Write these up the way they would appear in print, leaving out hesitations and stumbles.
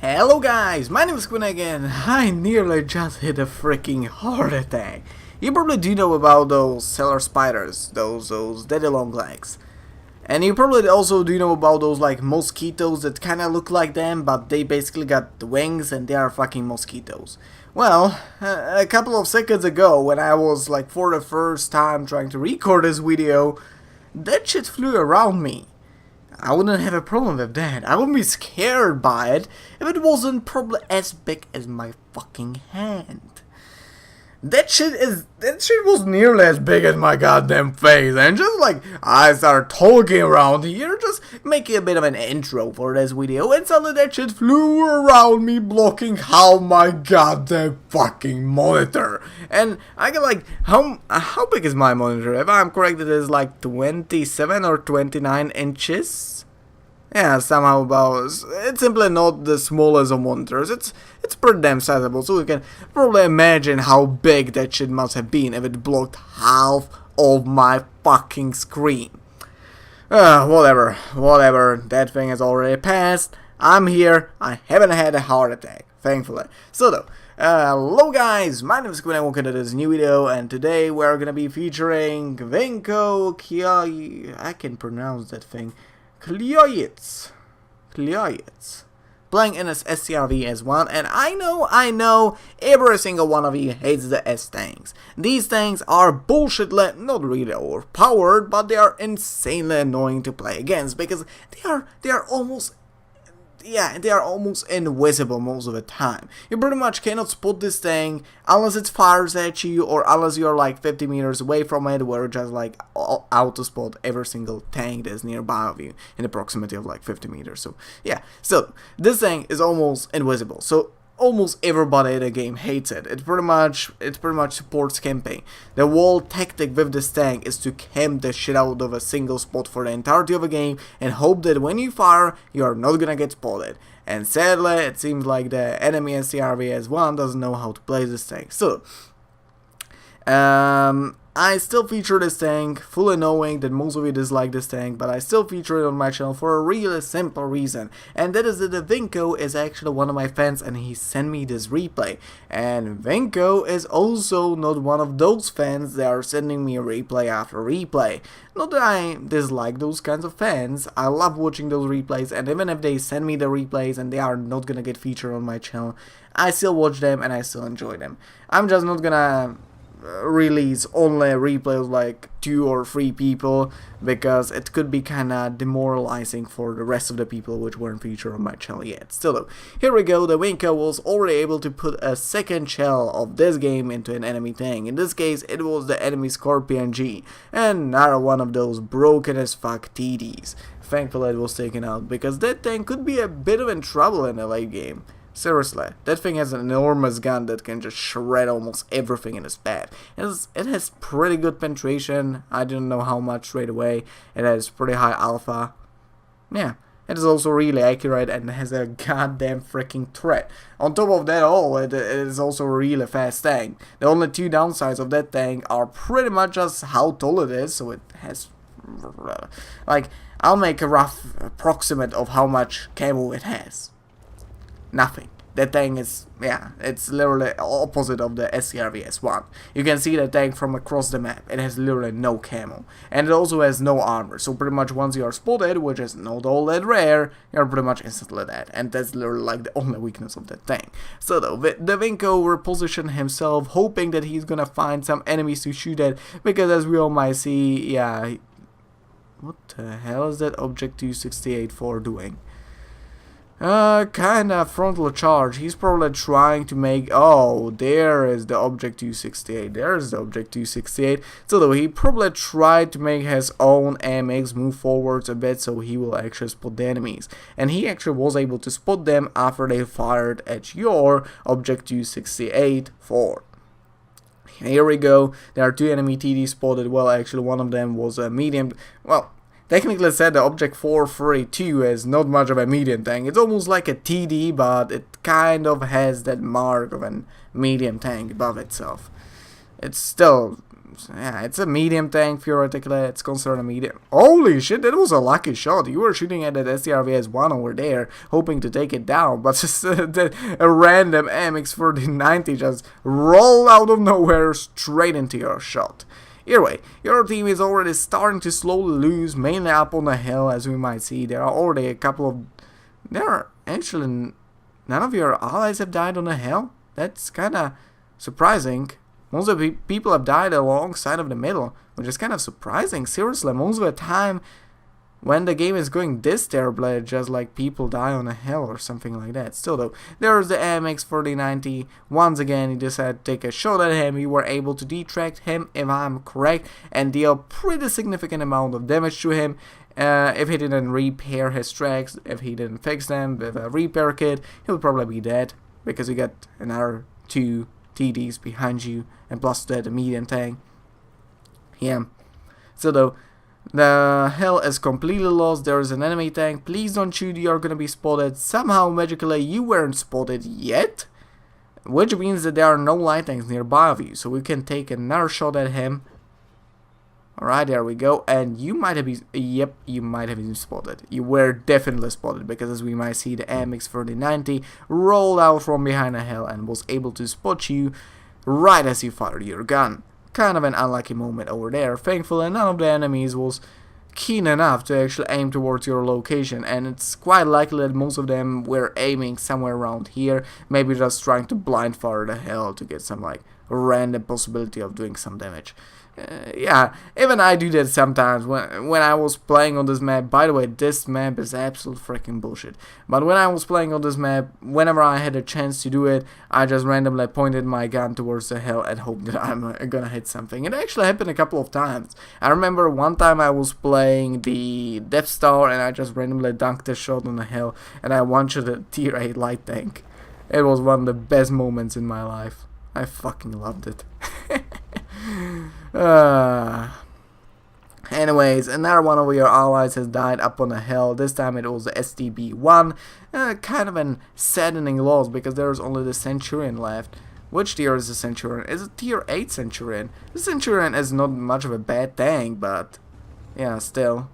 Hello guys, my name is kiminekyt and I nearly just hit a freaking heart attack. You probably do know about those cellar spiders, those daddy long legs. And you probably also do know about those like mosquitoes that kinda look like them, but they basically got the wings and they are fucking mosquitoes. Well, a couple of seconds ago when I was like for the first time trying to record this video, that shit flew around me. I wouldn't have a problem with that. I wouldn't be scared by it if it wasn't probably as big as my fucking hand. That shit was nearly as big as my goddamn face, and just like I started talking around here, just making a bit of an intro for this video, and suddenly that shit flew around me, blocking half my goddamn fucking monitor. And I get like, how big is my monitor? If I'm correct, it is like 27 or 29 inches. Yeah, somehow about, it's simply not the smallest of monitors, it's pretty damn sizable, so you can probably imagine how big that shit must have been if it blocked half of my fucking screen. Whatever, that thing has already passed, I'm here, I haven't had a heart attack, thankfully. So though, hello guys, my name is kiminekyt and welcome to this new video, and today we're gonna be featuring kiminekyt, I can pronounce that thing, kiminekyt, playing in this SCRV S1, and I know, every single one of you hates the S-tanks. These tanks are bullshit, not really overpowered, but they are insanely annoying to play against, because they are almost invisible most of the time. You pretty much cannot spot this thing unless it fires at you, or unless you're like 50 meters away from it, where it just like auto spot every single tank that's nearby of you in the proximity of like 50 meters. So yeah, so this thing is almost invisible. So almost everybody in the game hates it. It pretty much supports camping. The whole tactic with this tank is to camp the shit out of a single spot for the entirety of a game and hope that when you fire, you are not gonna get spotted. And sadly, it seems like the enemy SCRV S1 doesn't know how to play this tank. So, I still feature this tank, fully knowing that most of you dislike this tank, but I still feature it on my channel for a really simple reason, and that is that the Vinko is actually one of my fans and he sent me this replay. And Vinko is also not one of those fans that are sending me a replay after replay. Not that I dislike those kinds of fans, I love watching those replays, and even if they send me the replays and they are not gonna get featured on my channel, I still watch them and I still enjoy them. I'm just not gonna release only replays like 2 or 3 people, because it could be kinda demoralizing for the rest of the people which weren't featured on my channel yet. Still though, here we go. The Vinko was already able to put a second shell of this game into an enemy tank. In this case, it was the enemy Scorpion G, and another one of those broken as fuck TDs. Thankfully it was taken out, because that tank could be a bit of in trouble in the late game. Seriously, that thing has an enormous gun that can just shred almost everything in its path. It has pretty good penetration. I didn't know how much straight away. It has pretty high alpha. Yeah, it is also really accurate and has a goddamn freaking threat. On top of that all, it is also a really fast tank. The only 2 downsides of that tank are pretty much just how tall it is. So it has, like, I'll make a rough approximate of how much camo it has. Nothing. That tank is, yeah, it's literally opposite of the SCRV S1. You can see the tank from across the map. It has literally no camo. And it also has no armor. So pretty much once you are spotted, which is not all that rare, you're pretty much instantly dead. And that's literally like the only weakness of that tank. So though, the Vinko repositioned himself, hoping that he's gonna find some enemies to shoot at. Because as we all might see, yeah, what the hell is that Object 268 for doing? Kinda frontal charge. He's probably trying to make, oh, there is the Object 268, there's the Object 268. So though, he probably tried to make his own AMX move forwards a bit so he will actually spot the enemies. And he actually was able to spot them after they fired at your Object 268 forward. Here we go, there are 2 enemy TDs spotted. Well, actually one of them was a medium, well, technically said the Object 432 is not much of a medium tank. It's almost like a TD, but it kind of has that mark of a medium tank above itself. It's still Yeah, it's a medium tank, theoretically. It's considered a medium. Holy shit, that was a lucky shot. You were shooting at that STRVS-1 over there, hoping to take it down, but just a random MX-4090 just rolled out of nowhere straight into your shot. Either way, your team is already starting to slowly lose, mainly up on the hill, as we might see. There are already a couple of... There are actually... None of your allies have died on the hill? That's kinda surprising. Most of the people have died alongside of the middle, which is kind of surprising. Seriously, most of the time when the game is going this terribly, just like people die on a hill or something like that. Still though, there's the MX-4090. Once again, he decided to take a shot at him. You were able to detract him, if I'm correct, and deal pretty significant amount of damage to him. If he didn't repair his tracks, if he didn't fix them with a repair kit, he'll probably be dead, because you got another 2 TDs behind you, and plus that medium tank. Yeah. So though, the hill is completely lost. There is an enemy tank. Please don't shoot, you are gonna be spotted. Somehow, magically, you weren't spotted yet, which means that there are no light tanks nearby of you, so we can take another shot at him. Alright, there we go, and you might have been, yep, you might have been spotted. You were definitely spotted, because as we might see, the MX-4090 rolled out from behind a hill and was able to spot you right as you fired your gun. Kind of an unlucky moment over there. Thankfully, none of the enemies was keen enough to actually aim towards your location, and it's quite likely that most of them were aiming somewhere around here, maybe just trying to blind fire the hill to get some like random possibility of doing some damage. Yeah, even I do that sometimes when I was playing on this map. By the way, this map is absolute freaking bullshit. But when I was playing on this map, whenever I had a chance to do it, I just randomly pointed my gun towards the hill and hoped that I'm gonna hit something. It actually happened a couple of times. I remember one time I was playing the Death Star and I just randomly dunked a shot on the hill and I one-shot a tier 8 light tank. It was one of the best moments in my life. I fucking loved it. Anyways, another one of your allies has died up on a hill. This time it was the STB-1. Kind of an saddening loss, because there's only the Centurion left. Which tier is the Centurion? It's a tier 8 Centurion. The Centurion is not much of a bad tank, but yeah, still.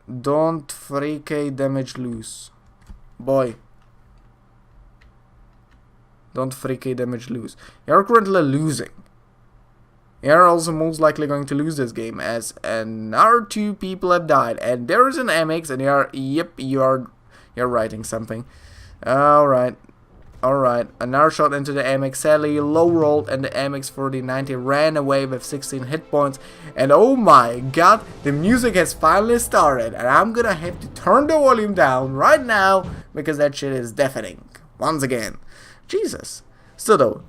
Don't 3k damage lose. Boy. Don't 3k damage lose. You're currently losing. You're also most likely going to lose this game, as another 2 people have died. And there is an MX, and you're writing something. Alright. Another shot into the MX. Sadly, low rolled, and the MX-4090 ran away with 16 hit points. And oh my god, the music has finally started. And I'm gonna have to turn the volume down right now, because that shit is deafening. Once again. Jesus. So though,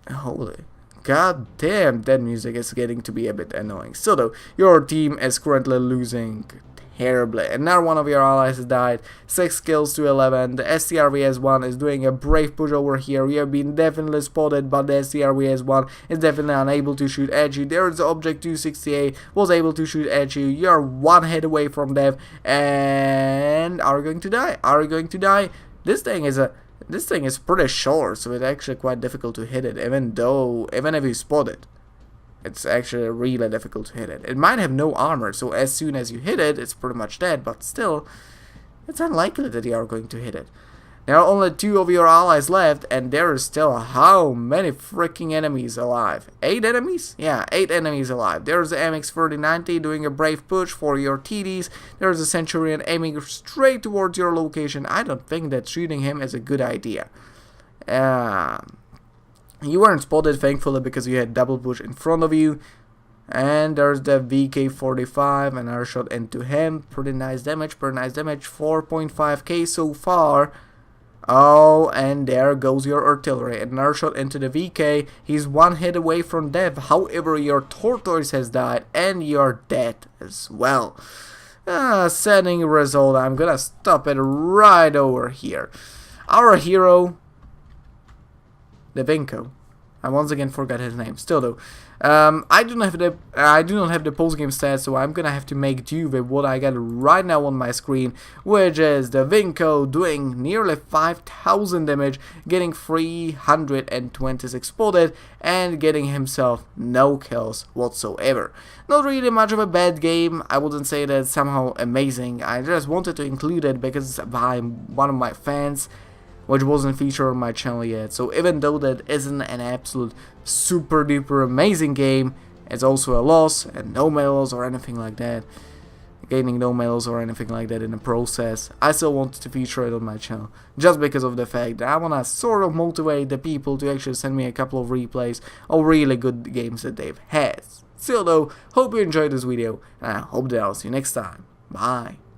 holy god damn, that music is getting to be a bit annoying. So though, your team is currently losing terribly. Another one of your allies has died. 6 kills to 11. The STRVS-1 is doing a brave push over here. We have been definitely spotted, but the STRVS-1 is definitely unable to shoot at you. There is the Object 268, was able to shoot at you. You're 1 hit away from death, and are you going to die? Are you going to die? This thing is pretty short, so it's actually quite difficult to hit it, even if you spot it. It's actually really difficult to hit it. It might have no armor, so as soon as you hit it, it's pretty much dead, but still, it's unlikely that you are going to hit it. There are only 2 of your allies left, and there is still how many freaking enemies alive? 8 enemies? Yeah, 8 enemies alive. There's the MX-4090 doing a brave push for your TDs. There's a Centurion aiming straight towards your location. I don't think that shooting him is a good idea. You weren't spotted, thankfully, because you had double push in front of you. And there's the VK-45, another shot into him. Pretty nice damage, 4.5k so far. Oh, and there goes your artillery. Another shot into the VK. He's 1 hit away from death. However, your tortoise has died, and you're dead as well. Saddening result. I'm gonna stop it right over here. Our hero, the Vinko. I once again forgot his name. Still though, I do not have the post game stats, so I'm gonna have to make do with what I got right now on my screen, which is the Vinko doing nearly 5,000 damage, getting 326 spotted, and getting himself no kills whatsoever. Not really much of a bad game. I wouldn't say that it's somehow amazing. I just wanted to include it because I'm one of my fans, which wasn't featured on my channel yet. So even though that isn't an absolute super duper amazing game, it's also a loss, and no medals or anything like that, gaining no medals or anything like that in the process. I still wanted to feature it on my channel, just because of the fact that I wanna sort of motivate the people to actually send me a couple of replays of really good games that they've had. Still though, hope you enjoyed this video, and I hope that I'll see you next time. Bye.